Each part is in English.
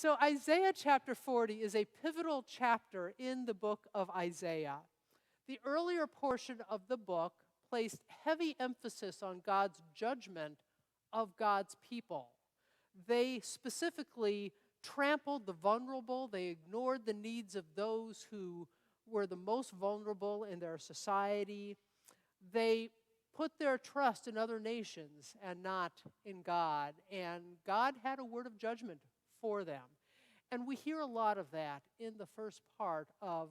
So Isaiah chapter 40 is a pivotal chapter in the book of Isaiah. The earlier portion of the book placed heavy emphasis on God's judgment of God's people. They specifically trampled the vulnerable. They ignored the needs of those who were the most vulnerable in their society. They put their trust in other nations and not in God. And God had a word of judgment for them. And we hear a lot of that in the first part of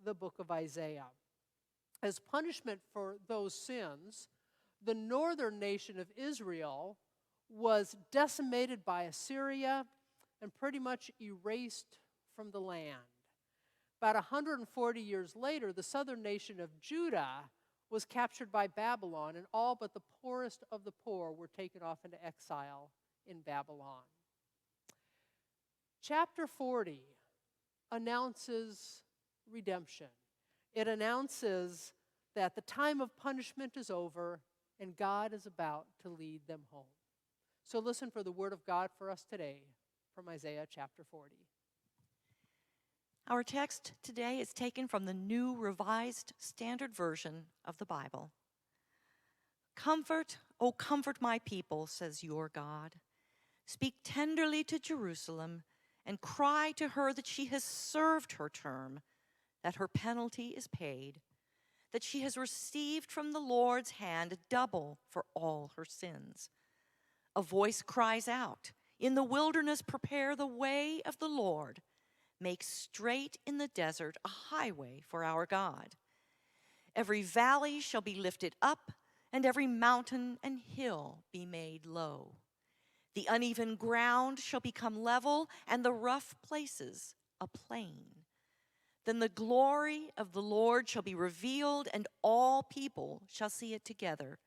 the book of Isaiah. As punishment for those sins, the northern nation of Israel was decimated by Assyria and pretty much erased from the land. About 140 years later, the southern nation of Judah was captured by Babylon, and all but the poorest of the poor were taken off into exile in Babylon. Chapter 40 announces redemption. It announces that the time of punishment is over and God is about to lead them home. So listen for the word of God for us today from Isaiah chapter 40. Our text today is taken from the New Revised Standard Version of the Bible. Comfort, O comfort my people, says your God. Speak tenderly to Jerusalem and cry to her that she has served her term, that her penalty is paid, that she has received from the Lord's hand double for all her sins. A voice cries out, in the wilderness prepare the way of the Lord. Make straight in the desert a highway for our God. Every valley shall be lifted up, and every mountain and hill be made low. The uneven ground shall become level, and the rough places a plain. Then the glory of the Lord shall be revealed, and all people shall see it together,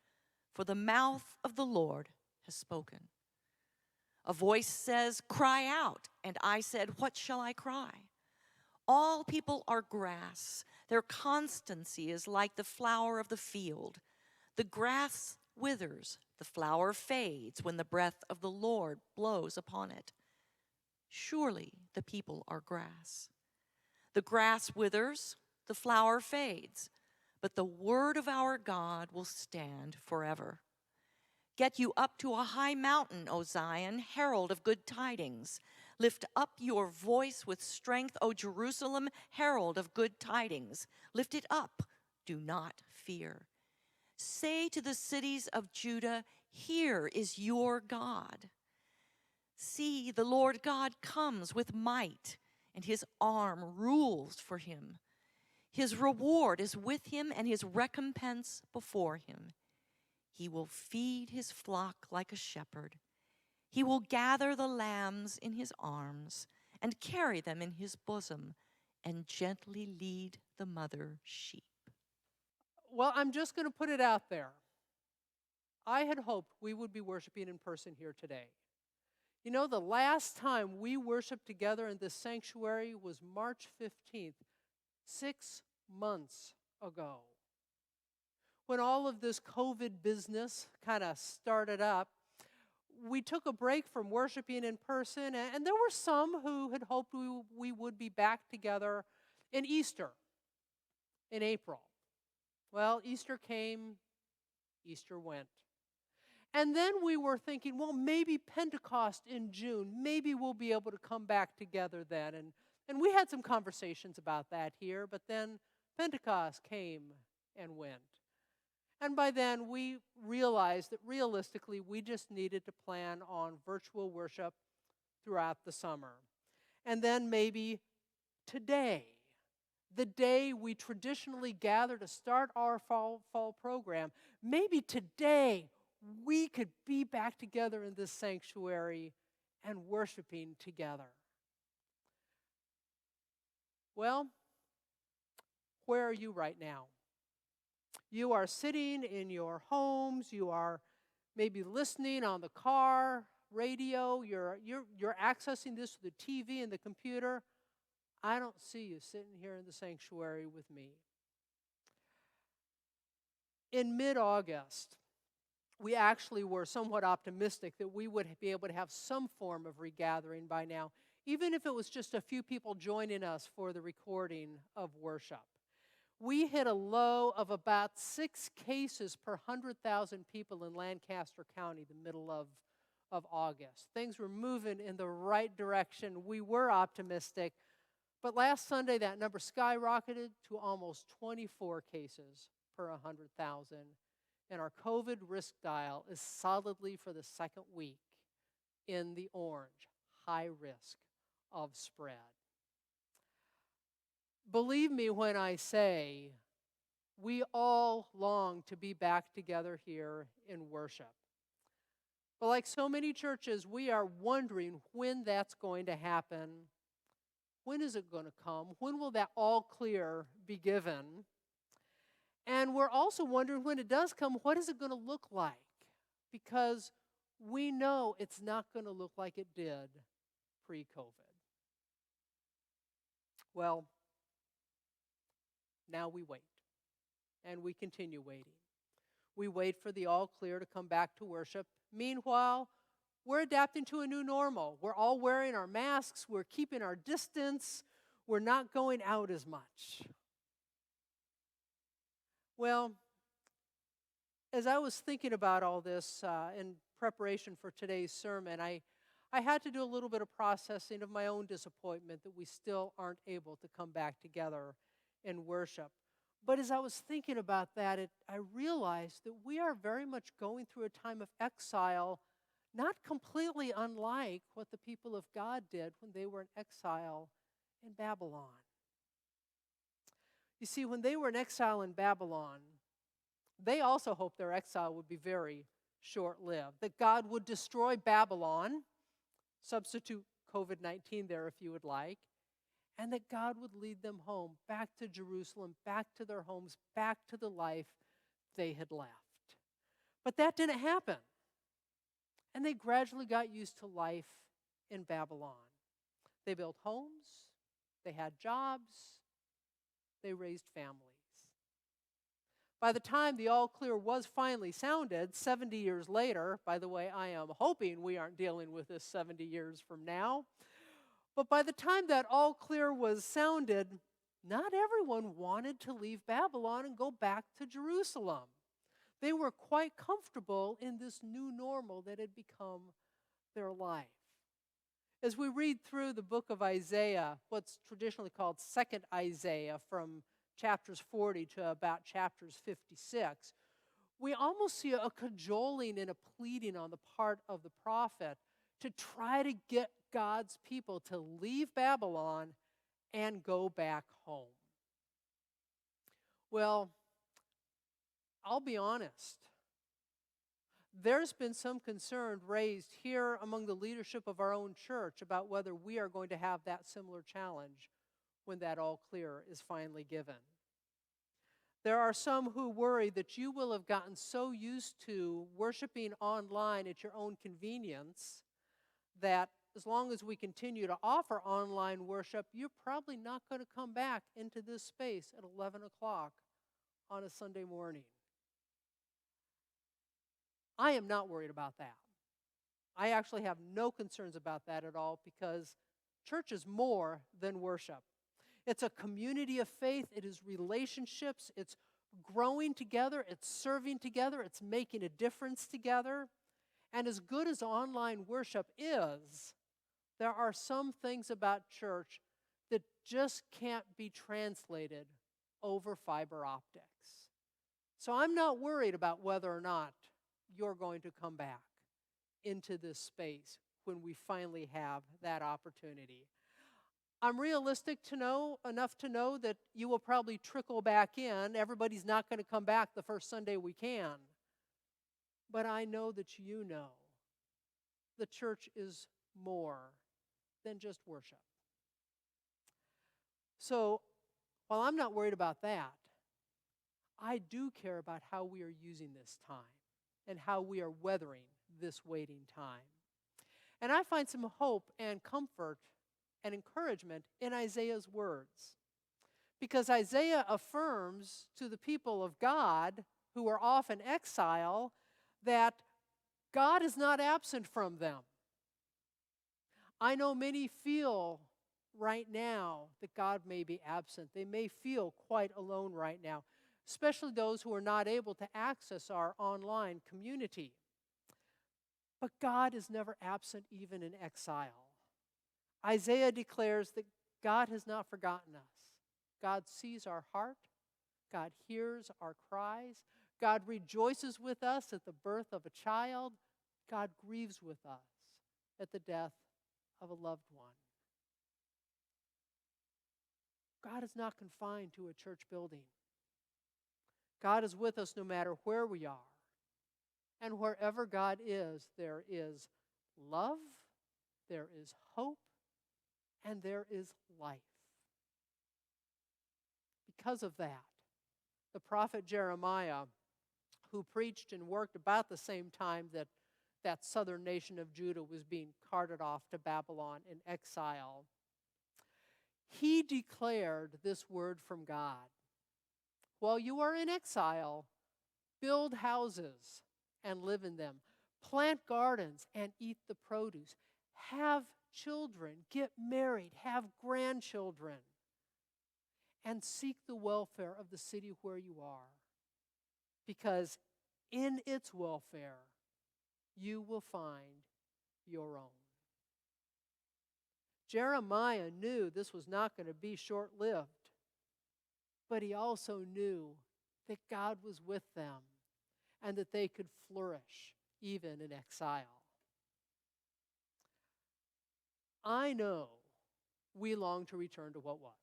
for the mouth of the Lord has spoken. A voice says, cry out, and I said, what shall I cry? All people are grass. Their constancy is like the flower of the field. The grass withers, the flower fades when the breath of the Lord blows upon it. Surely the people are grass. The grass withers, the flower fades, but the word of our God will stand forever. Get you up to a high mountain, O Zion, herald of good tidings. Lift up your voice with strength, O Jerusalem, herald of good tidings. Lift it up, do not fear. Say to the cities of Judah, here is your God. See, the Lord God comes with might, and his arm rules for him. His reward is with him, and his recompense before him. He will feed his flock like a shepherd. He will gather the lambs in his arms and carry them in his bosom and gently lead the mother sheep. Well, I'm just going to put it out there. I had hoped we would be worshiping in person here today. You know, the last time we worshiped together in this sanctuary was March 15th, 6 months ago. When all of this COVID business kind of started up, we took a break from worshiping in person, and there were some who had hoped we would be back together in Easter, in April. Well, Easter came, Easter went. And then we were thinking, well, maybe Pentecost in June, maybe we'll be able to come back together then. And we had some conversations about that here, but then Pentecost came and went. And by then, we realized that realistically, we just needed to plan on virtual worship throughout the summer. And then maybe today, the day we traditionally gather to start our fall program, maybe today we could be back together in this sanctuary and worshiping together. Well, where are you right now? You are sitting in your homes, you are maybe listening on the car, radio, you're accessing this through the TV and the computer. I don't see you sitting here in the sanctuary with me. In mid-August, we actually were somewhat optimistic that we would be able to have some form of regathering by now. even if it was just a few people joining us for the recording of worship. We hit a low of about 6 cases per 100,000 people in Lancaster County the middle of August. Things were moving in the right direction. We were optimistic. But last Sunday, that number skyrocketed to almost 24 cases per 100,000. And our COVID risk dial is solidly for the second week in the orange, high risk of spread. Believe me when I say we all long to be back together here in worship. But like so many churches, we are wondering when that's going to happen. When is it going to come? When will that all clear be given? And we're also wondering when it does come, what is it going to look like? Because we know it's not going to look like it did pre-COVID. Well, now we wait, and we continue waiting. We wait for the all clear to come back to worship. Meanwhile, we're adapting to a new normal. We're all wearing our masks. We're keeping our distance. We're not going out as much. Well, as I was thinking about all this in preparation for today's sermon, I had to do a little bit of processing of my own disappointment that we still aren't able to come back together in worship. But as I was thinking about that, I realized that we are very much going through a time of exile, not completely unlike what the people of God did when they were in exile in Babylon. You see, when they were in exile in Babylon, they also hoped their exile would be very short-lived, that God would destroy Babylon, substitute COVID-19 there if you would like, and that God would lead them home, back to Jerusalem, back to their homes, back to the life they had left. But that didn't happen. And they gradually got used to life in Babylon. They built homes, they had jobs, they raised families. By the time the all clear was finally sounded, 70 years later, by the way, I am hoping we aren't dealing with this 70 years from now, but by the time that all clear was sounded, not everyone wanted to leave Babylon and go back to Jerusalem. They were quite comfortable in this new normal that had become their life. As we read through the book of Isaiah, what's traditionally called Second Isaiah, from chapters 40 to about chapters 56, we almost see a cajoling and a pleading on the part of the prophet to try to get God's people to leave Babylon and go back home. Well, I'll be honest. There's been some concern raised here among the leadership of our own church about whether we are going to have that similar challenge when that all clear is finally given. There are some who worry that you will have gotten so used to worshiping online at your own convenience that as long as we continue to offer online worship, you're probably not going to come back into this space at 11 o'clock on a Sunday morning. I am not worried about that. I actually have no concerns about that at all, because church is more than worship. It's a community of faith. It is relationships. It's growing together. It's serving together. It's making a difference together. And as good as online worship is, there are some things about church that just can't be translated over fiber optics. So I'm not worried about whether or not you're going to come back into this space when we finally have that opportunity. I'm realistic enough to know that you will probably trickle back in. Everybody's not going to come back the first Sunday we can. But I know that you know the church is more than just worship. So while I'm not worried about that, I do care about how we are using this time and how we are weathering this waiting time. And I find some hope and comfort and encouragement in Isaiah's words, because Isaiah affirms to the people of God who are off in exile that God is not absent from them. I know many feel right now that God may be absent. They may feel quite alone right now, especially those who are not able to access our online community. But God is never absent, even in exile. Isaiah declares that God has not forgotten us. God sees our heart. God hears our cries. God rejoices with us at the birth of a child. God grieves with us at the death of a loved one. God is not confined to a church building. God is with us no matter where we are. And wherever God is, there is love, there is hope, and there is life. Because of that, the prophet Jeremiah, who preached and worked about the same time that that southern nation of Judah was being carted off to Babylon in exile, he declared this word from God. While you are in exile, build houses and live in them. Plant gardens and eat the produce. Have children, get married, have grandchildren, and seek the welfare of the city where you are. Because in its welfare, you will find your own. Jeremiah knew this was not going to be short-lived, but he also knew that God was with them and that they could flourish even in exile. I know we long to return to what was.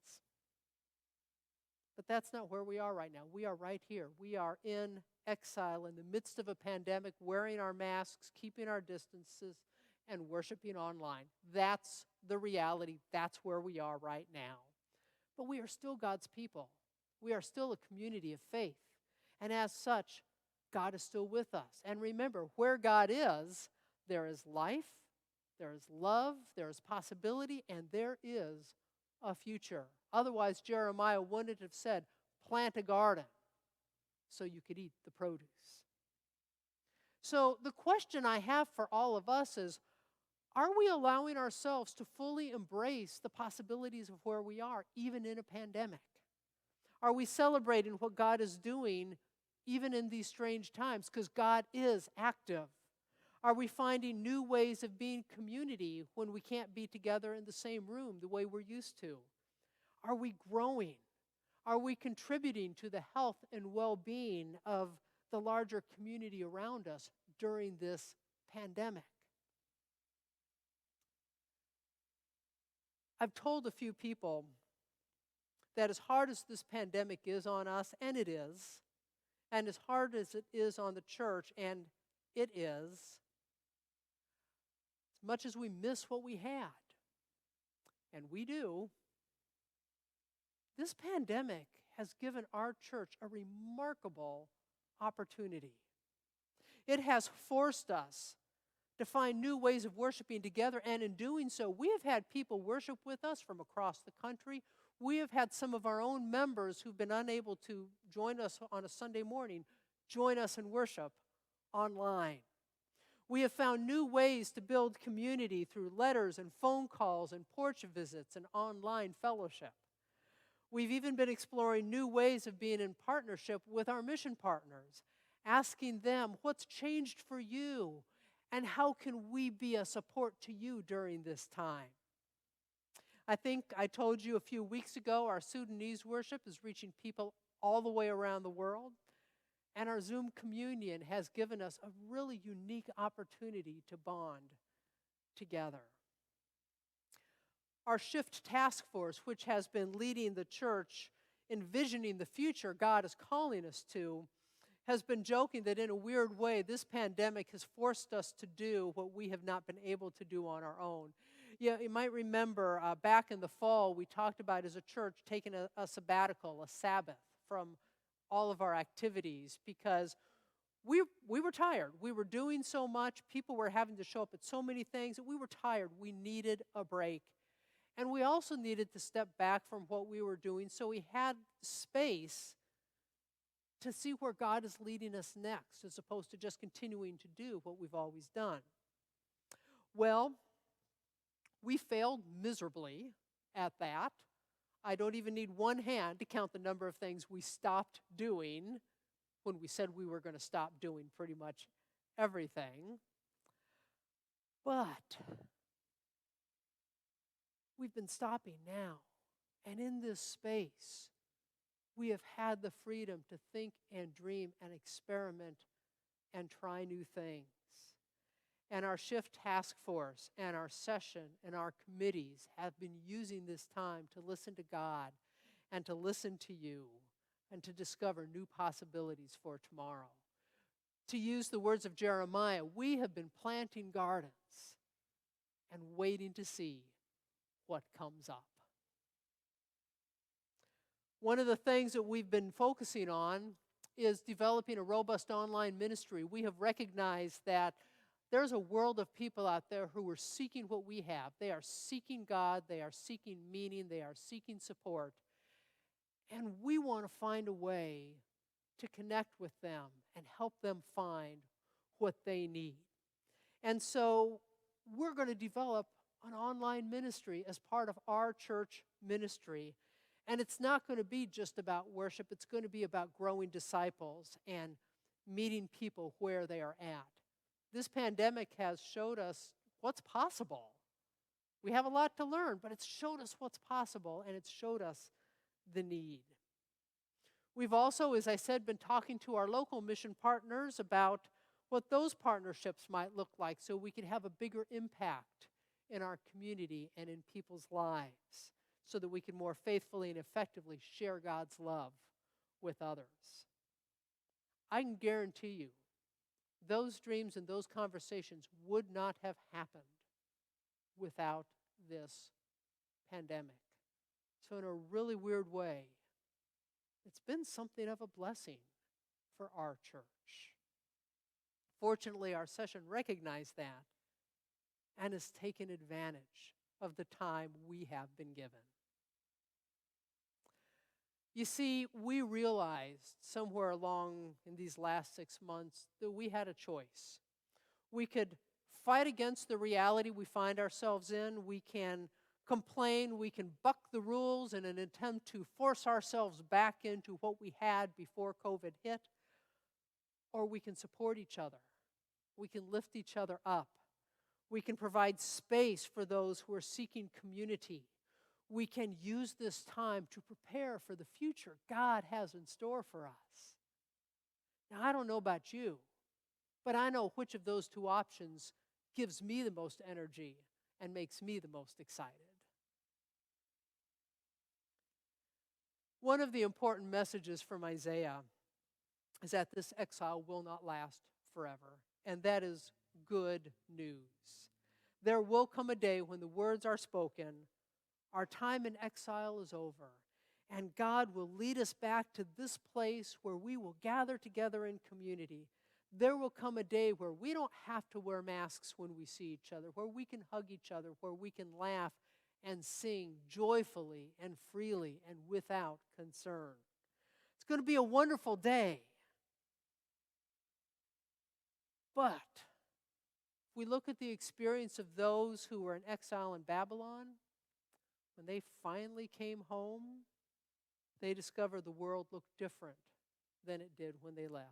But that's not where we are right now. We are right here. We are in exile in the midst of a pandemic, wearing our masks, keeping our distances, and worshiping online. That's the reality. That's where we are right now. But we are still God's people. We are still a community of faith. And as such, God is still with us. And remember, where God is, there is life, there is love, there is possibility, and there is a future. Otherwise, Jeremiah wouldn't have said, plant a garden so you could eat the produce. So the question I have for all of us is, are we allowing ourselves to fully embrace the possibilities of where we are, even in a pandemic? Are we celebrating what God is doing even in these strange times? Because God is active. Are we finding new ways of being community when we can't be together in the same room the way we're used to? Are we growing? Are we contributing to the health and well-being of the larger community around us during this pandemic? I've told a few people that as hard as this pandemic is on us, and it is, and as hard as it is on the church, and it is, as much as we miss what we had, and we do, this pandemic has given our church a remarkable opportunity. It has forced us to find new ways of worshiping together, and in doing so, we have had people worship with us from across the country. We have had some of our own members who've been unable to join us on a Sunday morning join us in worship online. We have found new ways to build community through letters and phone calls and porch visits and online fellowship. We've even been exploring new ways of being in partnership with our mission partners, asking them, what's changed for you, and how can we be a support to you during this time? I think I told you a few weeks ago, our Sudanese worship is reaching people all the way around the world, and our Zoom communion has given us a really unique opportunity to bond together. Our Shift Task Force, which has been leading the church, envisioning the future God is calling us to, has been joking that in a weird way, this pandemic has forced us to do what we have not been able to do on our own. Yeah, you might remember back in the fall, we talked about as a church taking a sabbatical, a Sabbath from all of our activities because we were tired. We were doing so much. People were having to show up at so many things that we were tired. We needed a break. And we also needed to step back from what we were doing so we had space to see where God is leading us next as opposed to just continuing to do what we've always done. Well, We failed miserably at that. I don't even need one hand to count the number of things we stopped doing when we said we were going to stop doing pretty much everything. But we've been stopping now. And in this space, we have had the freedom to think and dream and experiment and try new things. And our shift task force and our session and our committees have been using this time to listen to God and to listen to you and to discover new possibilities for tomorrow. To use the words of Jeremiah, we have been planting gardens and waiting to see what comes up. One of the things that we've been focusing on is developing a robust online ministry. We have recognized that there's a world of people out there who are seeking what we have. They are seeking God, they are seeking meaning, they are seeking support. And we want to find a way to connect with them and help them find what they need. And so we're going to develop an online ministry as part of our church ministry. And it's not going to be just about worship. It's going to be about growing disciples and meeting people where they are at. This pandemic has showed us what's possible. We have a lot to learn, but it's showed us what's possible, and it's showed us the need. We've also, as I said, been talking to our local mission partners about what those partnerships might look like so we can have a bigger impact in our community and in people's lives, so that we can more faithfully and effectively share God's love with others. I can guarantee you, those dreams and those conversations would not have happened without this pandemic. So in a really weird way, it's been something of a blessing for our church. Fortunately, our session recognized that and has taken advantage of the time we have been given. You see, we realized somewhere along in these last 6 months that we had a choice. We could fight against the reality we find ourselves in. We can complain. We can buck the rules in an attempt to force ourselves back into what we had before COVID hit. Or we can support each other. We can lift each other up. We can provide space for those who are seeking community. We can use this time to prepare for the future God has in store for us. Now, I don't know about you, but I know which of those two options gives me the most energy and makes me the most excited. One of the important messages from Isaiah is that this exile will not last forever, and that is good news. There will come a day when the words are spoken, our time in exile is over, and God will lead us back to this place where we will gather together in community. There will come a day where we don't have to wear masks when we see each other, where we can hug each other, where we can laugh and sing joyfully and freely and without concern. It's going to be a wonderful day. But if we look at the experience of those who were in exile in Babylon, when they finally came home, they discovered the world looked different than it did when they left.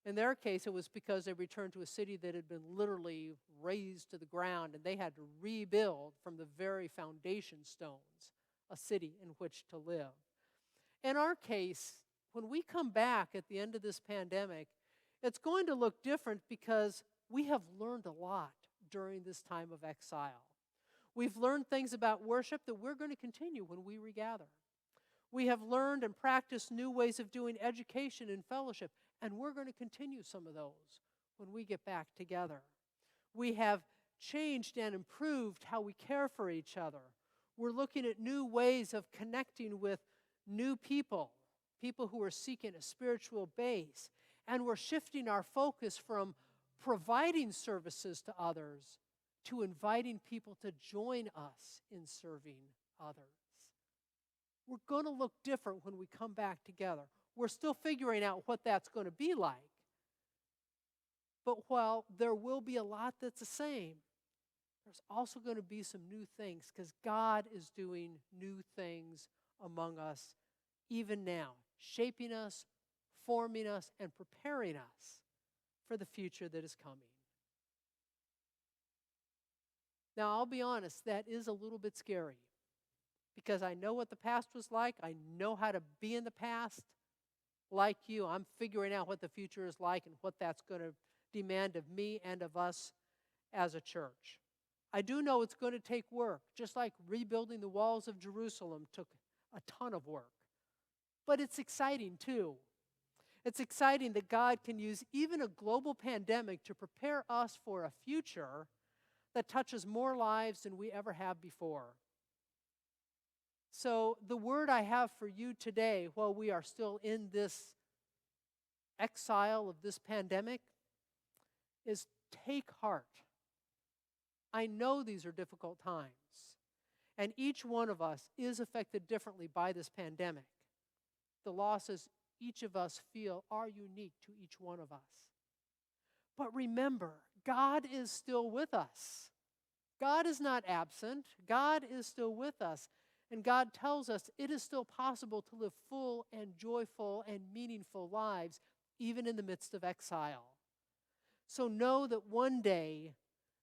In their case, it was because they returned to a city that had been literally razed to the ground, and they had to rebuild from the very foundation stones a city in which to live. In our case, when we come back at the end of this pandemic, it's going to look different because we have learned a lot during this time of exile. We've learned things about worship that we're going to continue when we regather. We have learned and practiced new ways of doing education and fellowship, and we're going to continue some of those when we get back together. We have changed and improved how we care for each other. We're looking at new ways of connecting with new people, people who are seeking a spiritual base, and we're shifting our focus from providing services to others to inviting people to join us in serving others. We're going to look different when we come back together. We're still figuring out what that's going to be like. But while there will be a lot that's the same, there's also going to be some new things because God is doing new things among us even now, shaping us, forming us, and preparing us for the future that is coming. Now, I'll be honest, that is a little bit scary because I know what the past was like. I know how to be in the past. Like you, I'm figuring out what the future is like and what that's going to demand of me and of us as a church. I do know it's going to take work, just like rebuilding the walls of Jerusalem took a ton of work. But it's exciting too. It's exciting that God can use even a global pandemic to prepare us for a future that touches more lives than we ever have before. So the word I have for you today, while we are still in this exile of this pandemic, is take heart. I know these are difficult times, and each one of us is affected differently by this pandemic. The losses each of us feel are unique to each one of us. But remember, God is still with us. God is not absent. God is still with us. And God tells us it is still possible to live full and joyful and meaningful lives, even in the midst of exile. So know that one day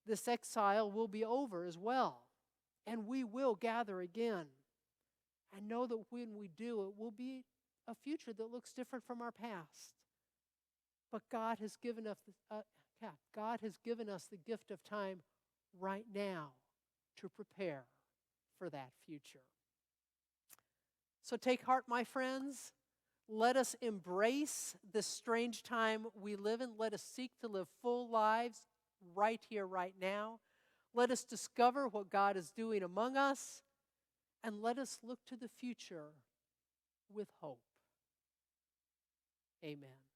this exile will be over as well, and we will gather again. And know that when we do, it will be a future that looks different from our past. But God has given us the gift of time right now to prepare for that future. So take heart, my friends. Let us embrace this strange time we live in. Let us seek to live full lives right here, right now. Let us discover what God is doing among us, and let us look to the future with hope. Amen.